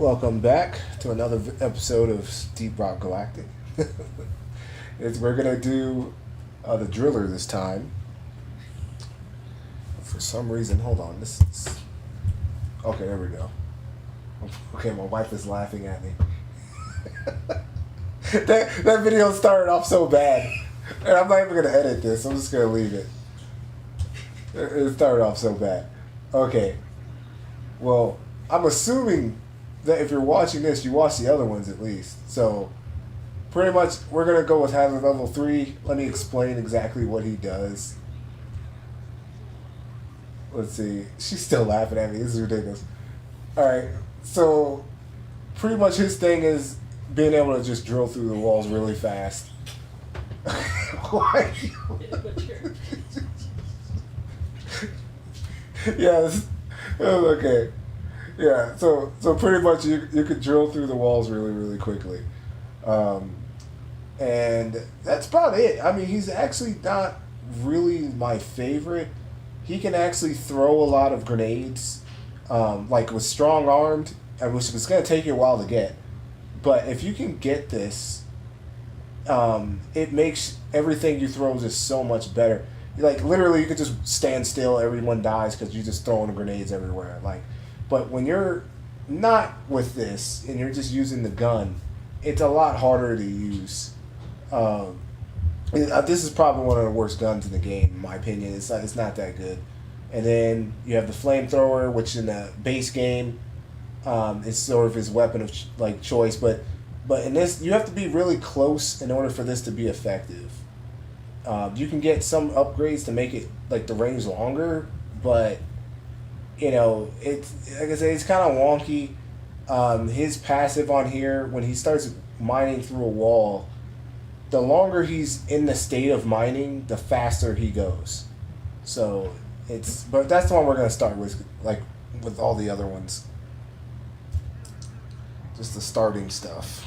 Welcome back to another episode of Deep Rock Galactic. We're gonna do the driller this time. For some reason, hold on. This is okay. There we go. Okay, my wife is laughing at me. that video started off so bad, and I'm not even gonna edit this. I'm just gonna leave it. It started off so bad. Okay. Well, I'm assuming that if you're watching this, you watch the other ones at least. So, pretty much, we're going to go with Hazard Level 3. Let me explain exactly what he does. Let's see. She's still laughing at me. This is ridiculous. Alright, so, pretty much his thing is being able to just drill through the walls really fast. Why? Yes. Okay. Yeah, so pretty much you could drill through the walls really quickly. And that's about it. I mean, he's actually not really my favorite. He can actually throw a lot of grenades, like with strong armed, which was going to take you a while to get. But if you can get this, it makes everything you throw just so much better. Like, literally, you could just stand still, everyone dies because you're just throwing grenades everywhere. Like, but when you're not with this and you're just using the gun, it's a lot harder to use. This is probably one of the worst guns in the game, in my opinion. It's not that good. And then you have the flamethrower, which in the base game is sort of his weapon of choice. But in this, you have to be really close in order for this to be effective. You can get some upgrades to make it like the range longer, but you know, it's like I say, it's kind of wonky. His passive on here, when he starts mining through a wall, the longer he's in the state of mining, the faster he goes. So but that's the one we're gonna start with, like with all the other ones. Just the starting stuff.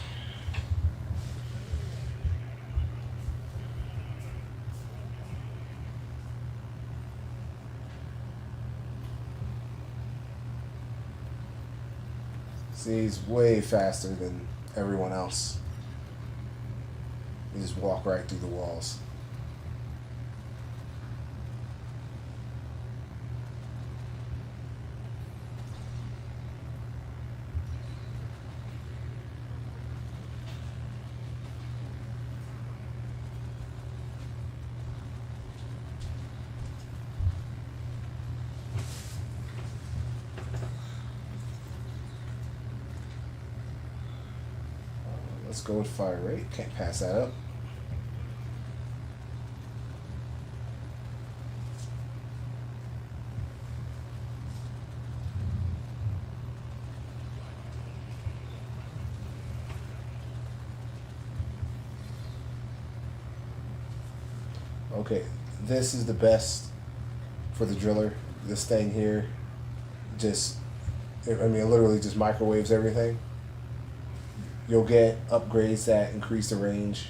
See, he's way faster than everyone else. You just walk right through the walls. Let's go with fire rate. Can't pass that up. Okay, this is the best for the driller. This thing here, it literally just microwaves everything. You'll get upgrades that increase the range,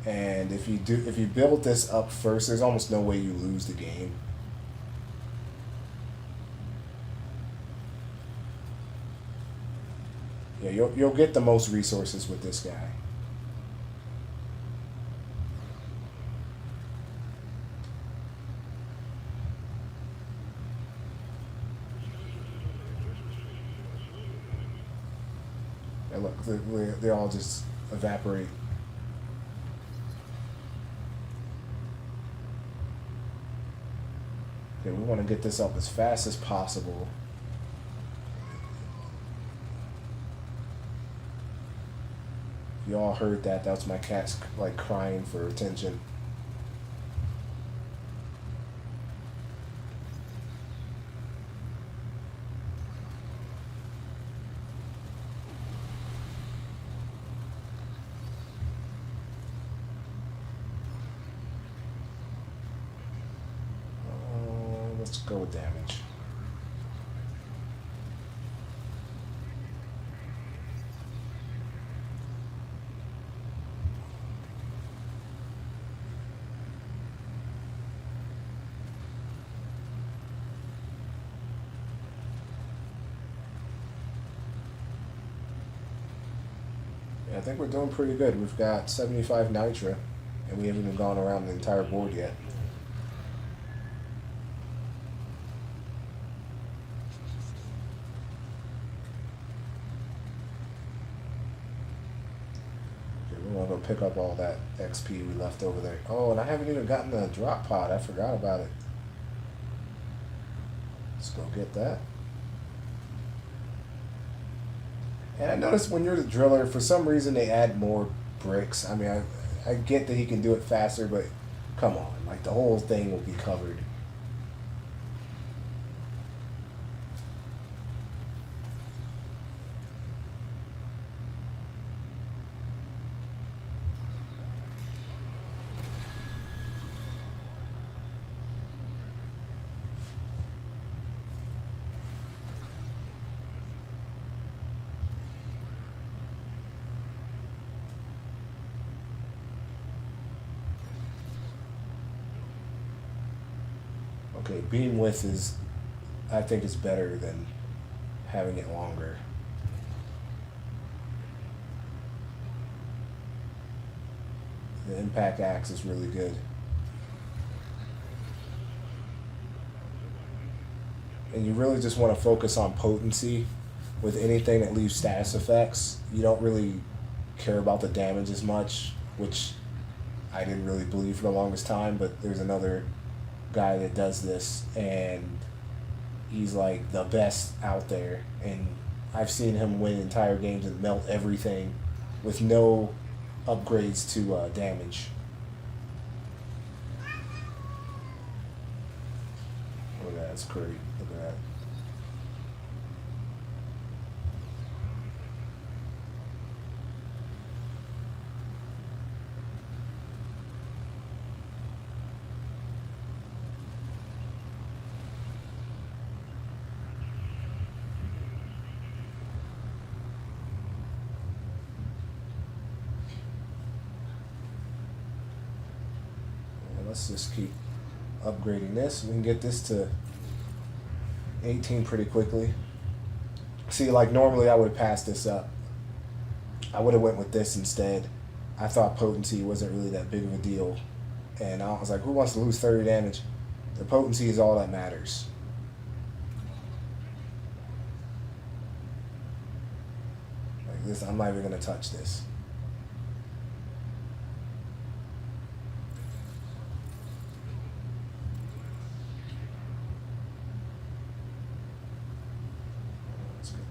and if you build this up first, there's almost no way you lose the game. Yeah, you'll get the most resources with this guy. And look, they all just evaporate. Okay, we want to get this up as fast as possible. You all heard that. That's my cat's like crying for attention. Let's go with damage. I think we're doing pretty good. We've got 75 Nitra, and we haven't even gone around the entire board yet. Okay, we're gonna go pick up all that XP we left over there. Oh, and I haven't even gotten the drop pod. I forgot about it. Let's go get that. And I noticed when you're the driller, for some reason they add more bricks. I mean, I get that he can do it faster, but come on, like the whole thing will be covered. Okay, beam width is, I think, is better than having it longer. The impact axe is really good. And you really just want to focus on potency with anything that leaves status effects. You don't really care about the damage as much, which I didn't really believe for the longest time, but there's another guy that does this, and he's like the best out there, and I've seen him win entire games and melt everything with no upgrades to damage. Look at that, that's great. Look at that. Let's just keep upgrading this. We can get this to 18 pretty quickly. See, like normally I would have passed this up. I would have went with this instead. I thought potency wasn't really that big of a deal. And I was like, who wants to lose 30 damage? The potency is all that matters. Like this, I'm not even going to touch this.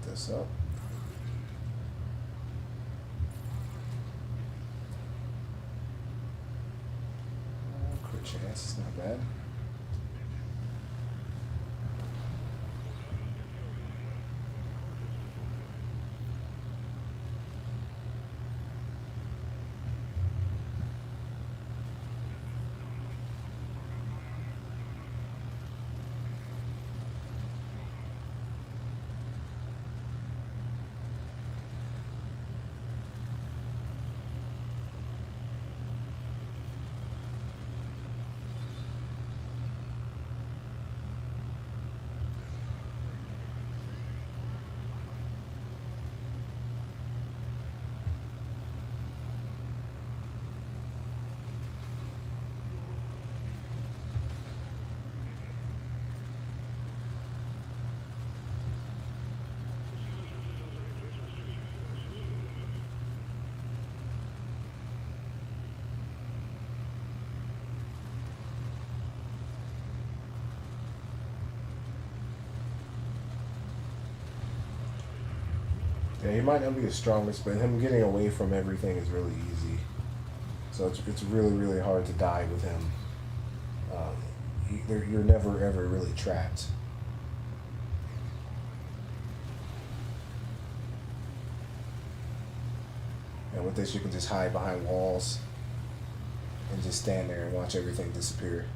This up. Crit chance, it's not bad. Yeah, he might not be the strongest, but him getting away from everything is really easy. So it's really, really hard to die with him. You're never, ever really trapped. And with this, you can just hide behind walls and just stand there and watch everything disappear.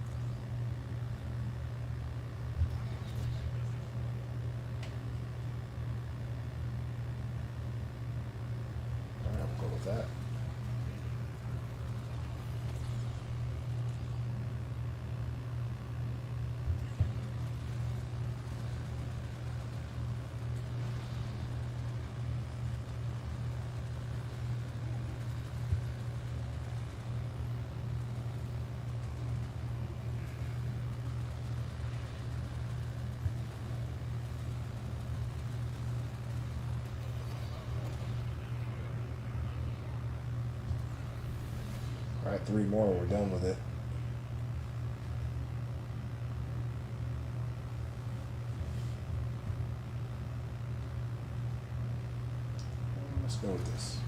That. Alright, 3 more and we're done with it. Let's go with this.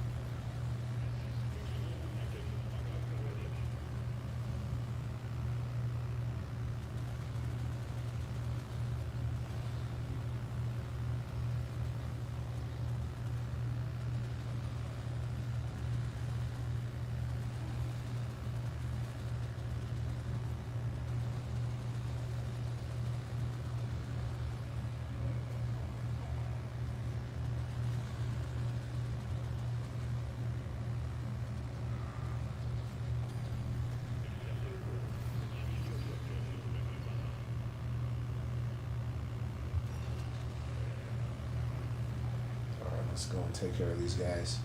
Let's go and take care of these guys.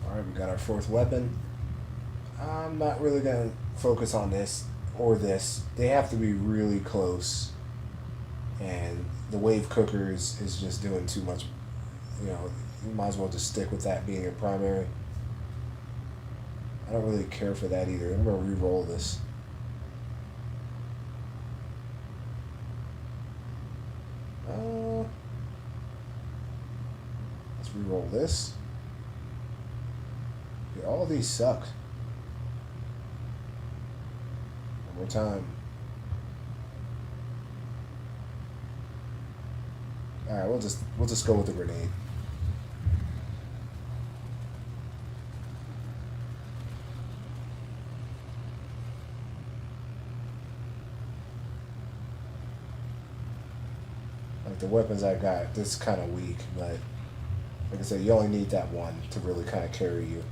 Alright, we got our 4th weapon. I'm not really going to focus on this or this. They have to be really close. And the wave cooker is just doing too much. You know, you might as well just stick with that being your primary. I don't really care for that either. I'm going to re-roll this. Let's re-roll this. Yeah, all these suck. One more time. Alright, we'll just go with the grenade. Like the weapons I got, this is kind of weak, but like I said, you only need that one to really kind of carry you.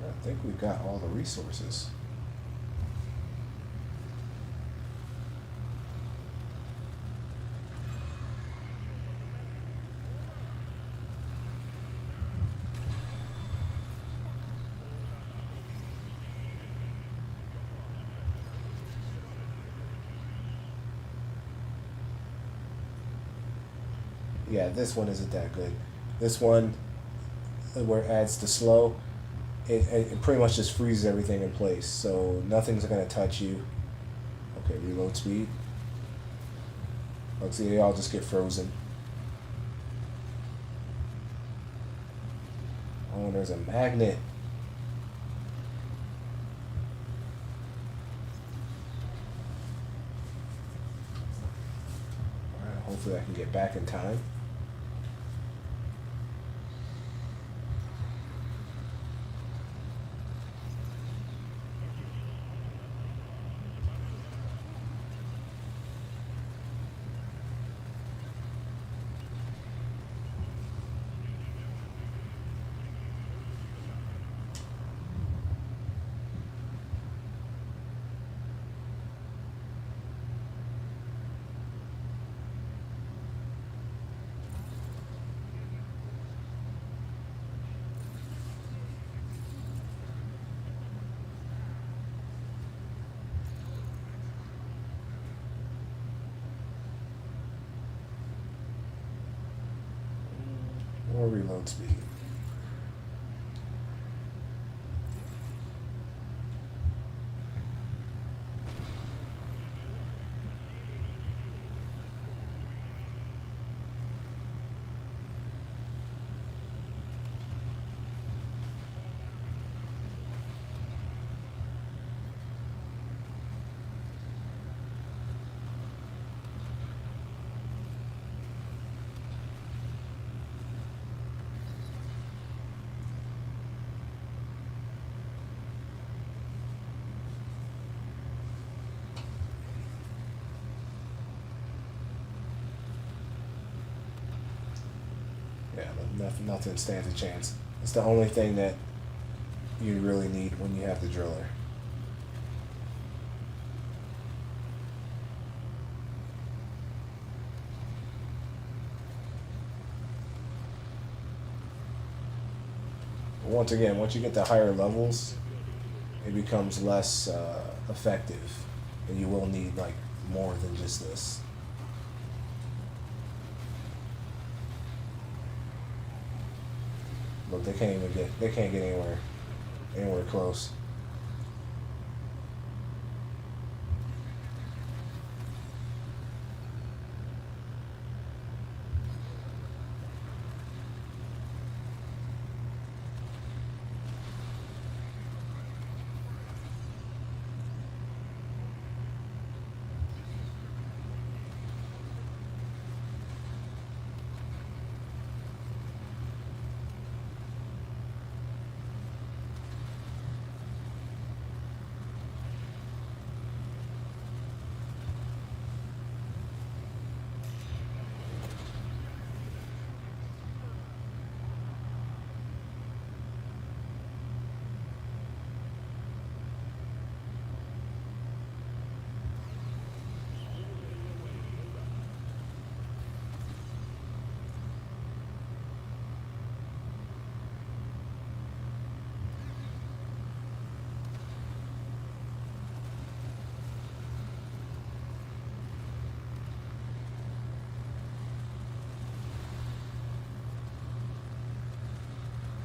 I think we've got all the resources. Yeah, this one isn't that good. This one, where it adds the slow, it pretty much just freezes everything in place, so nothing's going to touch you. Okay, reload speed. Let's see, they all just get frozen. Oh, there's a magnet. Alright, hopefully I can get back in time. Or reload speed. Nothing stands a chance. It's the only thing that you really need when you have the driller. But once again, once you get to higher levels, it becomes less effective, and you will need like more than just this. Look, they can't get anywhere close.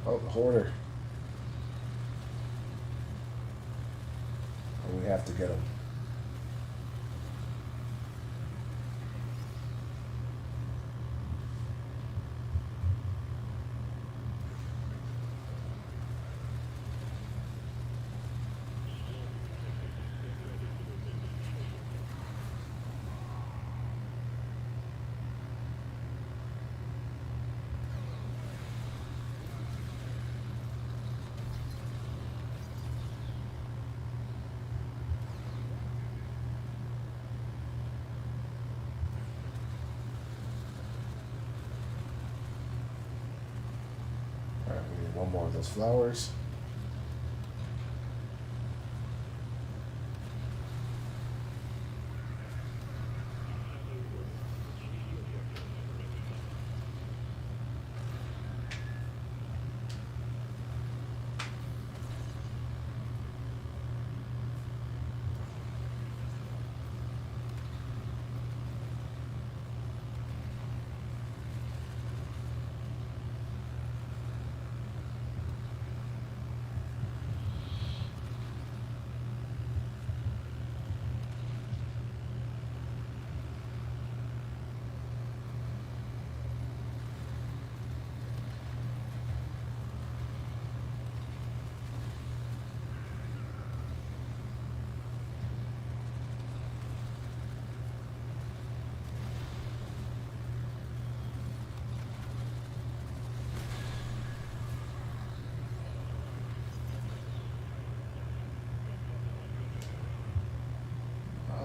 Oh, the hoarder. Oh, we have to get him. All right, we need one more of those flowers.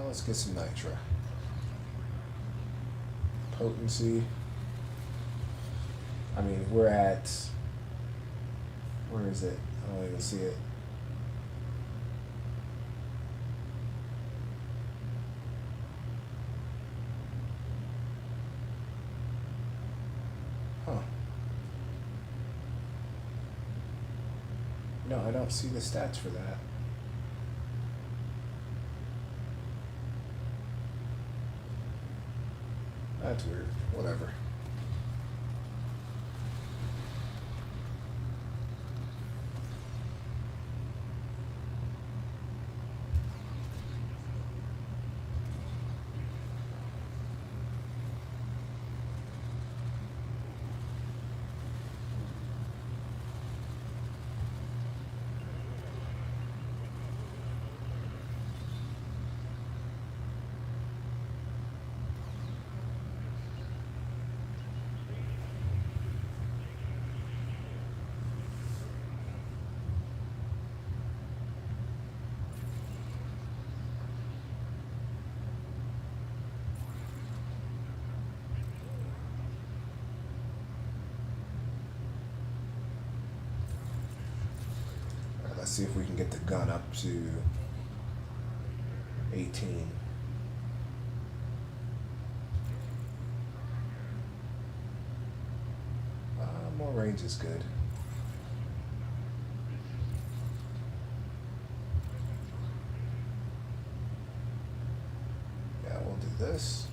Let's get some nitra. Potency. I mean, we're at. Where is it? I don't even see it. Huh. No, I don't see the stats for that. That's weird. Whatever. see if we can get the gun up to 18. More range is good. Yeah, we'll do this.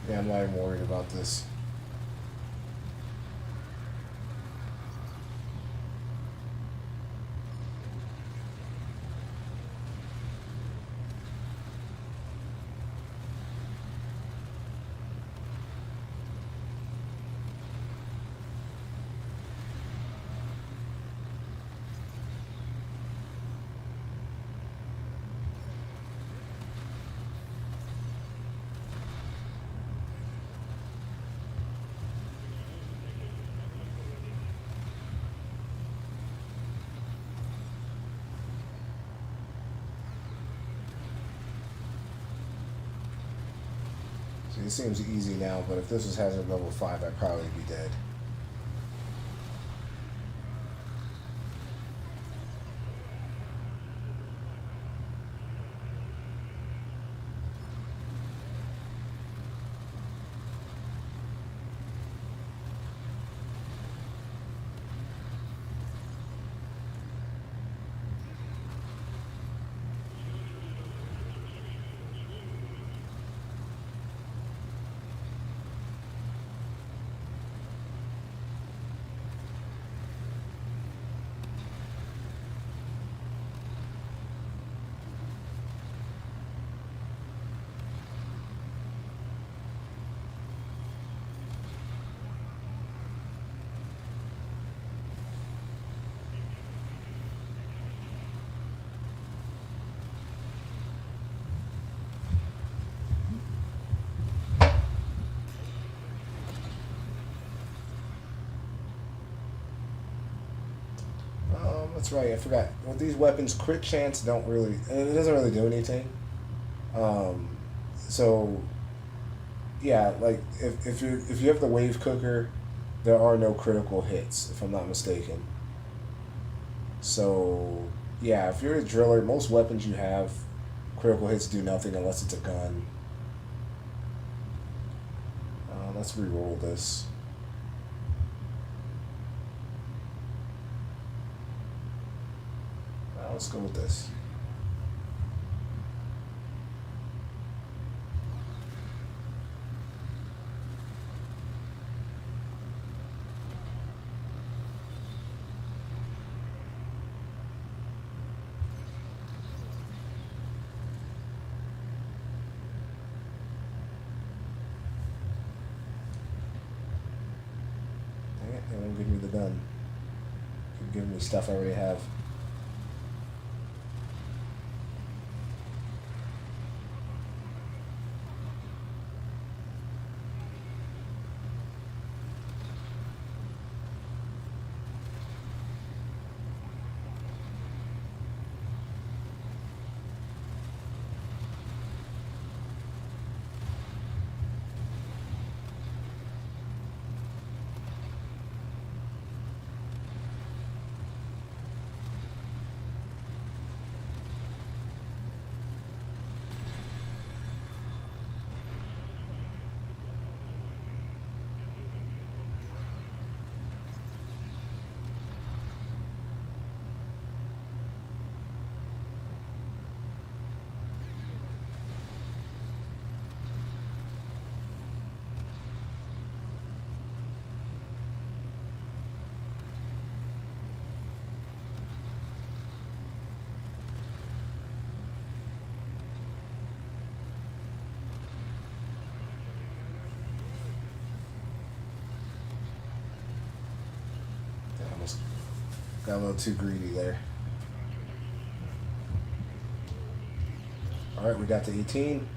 Yeah, I'm not even worried about this. See, it seems easy now, but if this was hazard level 5, I'd probably be dead. That's right. I forgot. With these weapons, crit chance don't really. It doesn't really do anything. So, yeah, like if you have the wave cooker, there are no critical hits, if I'm not mistaken. So, yeah, if you're a driller, most weapons you have, critical hits do nothing unless it's a gun. Let's re-roll this. Let's go with this. Dang it, they won't give me the gun. Keep giving me stuff I already have. Got a little too greedy there. All right, we got to 18.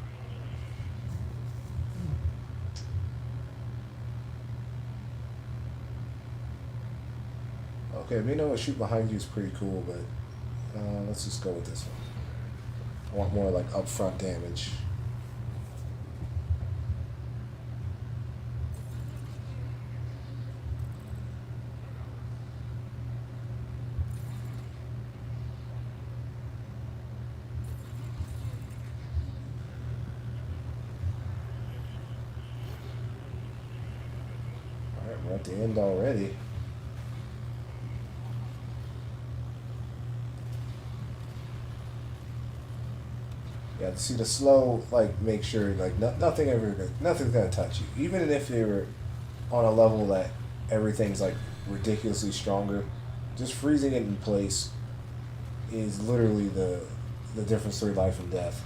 Okay, we know a shoot behind you is pretty cool, but let's just go with this one. I want more like upfront damage. All right, we're at the end already. Yeah, see the slow, like, make sure, like, nothing's gonna touch you. Even if they were on a level that everything's, like, ridiculously stronger, just freezing it in place is literally the difference between life and death.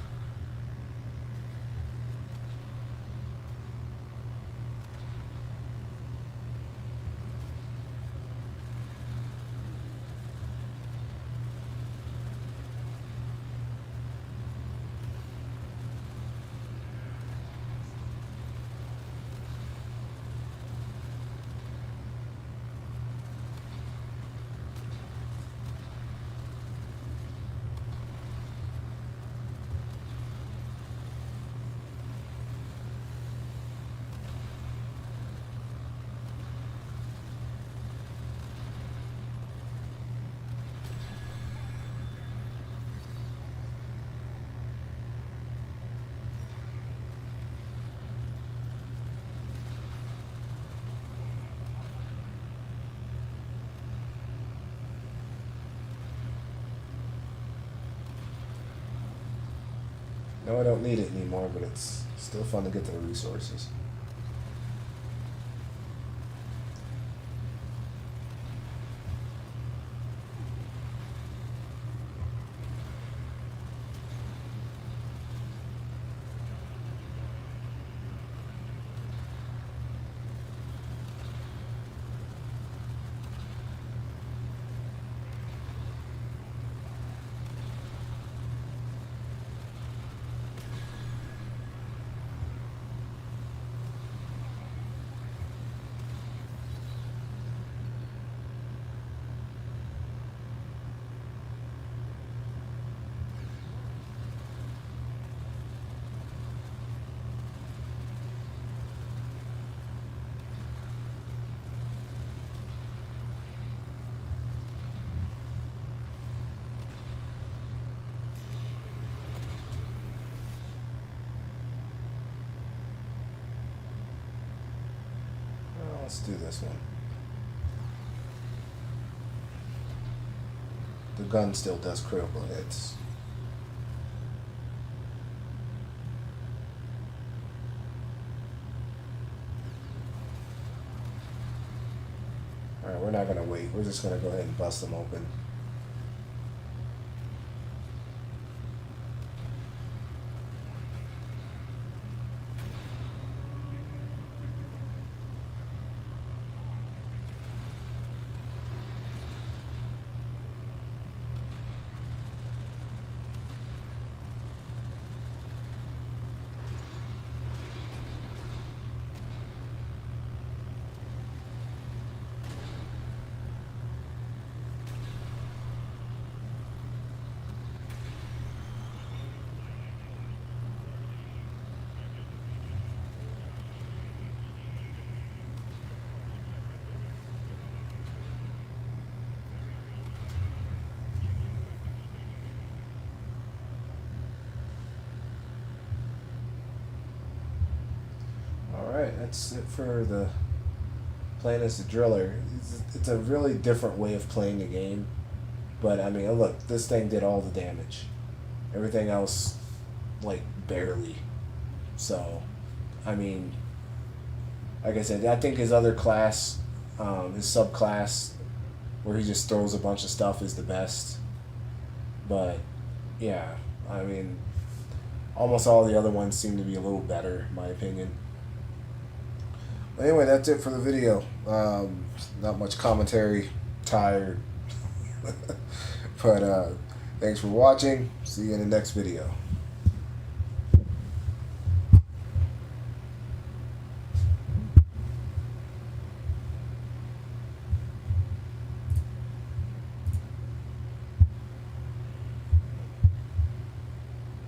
No, I don't need it anymore, but it's still fun to get the resources. Well, let's do this one. The gun still does critical hits. Alright, we're not going to wait. We're just going to go ahead and bust them open. Alright, that's it for the playing as the driller. It's a really different way of playing the game. But, I mean, look, this thing did all the damage. Everything else, like, barely. So, I mean, like I said, I think his other class, his subclass, where he just throws a bunch of stuff is the best. But, yeah, I mean, almost all the other ones seem to be a little better, in my opinion. Anyway, that's it for the video. Not much commentary. Tired. But thanks for watching. See you in the next video.